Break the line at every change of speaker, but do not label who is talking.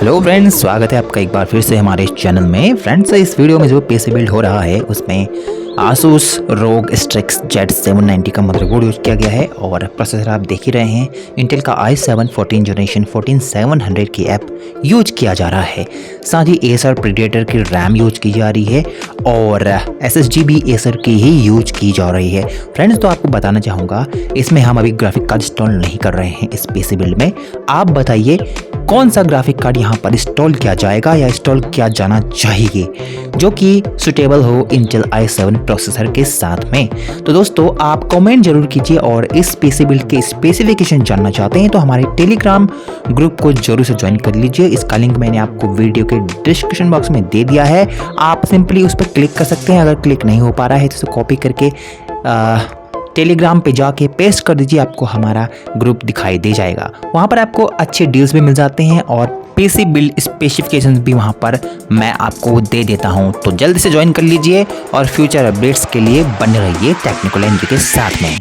Hello friends, स्वागत है आपका एक बार फिर से हमारे इस चैनल में। फ्रेंड्स, इस वीडियो में जो पीसी बिल्ड हो रहा है उसमें Asus ROG Strix Z790 का मदरबोर्ड यूज किया गया है और प्रोसेसर आप देख ही रहे हैं इंटेल का i7 14 जनरेशन 14700 की ऐप यूज किया जा रहा है। साथ ही Acer Predator की रैम यूज की जा रही है और SSD भी Acer की ही यूज की जा रही है। फ्रेंड्स, तो आपको बताना चाहूँगा इसमें हम अभी ग्राफिक कार्ड इंस्टॉल नहीं कर रहे हैं इस पीसी बिल्ड में। आप बताइए कौन सा ग्राफिक कार्ड यहाँ पर इंस्टॉल किया जाएगा या इंस्टॉल किया जाना चाहिए जो कि सुटेबल हो इंटेल i7 प्रोसेसर के साथ में। तो दोस्तों, आप कमेंट जरूर कीजिए और इस पीसी बिल्ड के स्पेसिफिकेशन जानना चाहते हैं तो हमारे टेलीग्राम ग्रुप को जरूर से ज्वाइन कर लीजिए। इसका लिंक मैंने आपको वीडियो के डिस्क्रिप्शन बॉक्स में दे दिया है। आप सिंपली उस पर क्लिक कर सकते हैं। अगर क्लिक नहीं हो पा रहा है तो उसे कॉपी करके टेलीग्राम पे जाके पेस्ट कर दीजिए, आपको हमारा ग्रुप दिखाई दे जाएगा। वहाँ पर आपको अच्छे डील्स भी मिल जाते हैं और पीसी बिल्ड स्पेसिफिकेशंस भी वहाँ पर मैं आपको दे देता हूँ। तो जल्दी से ज्वाइन कर लीजिए और फ्यूचर अपडेट्स के लिए बने रहिए टेक्निकल एनजी के साथ में।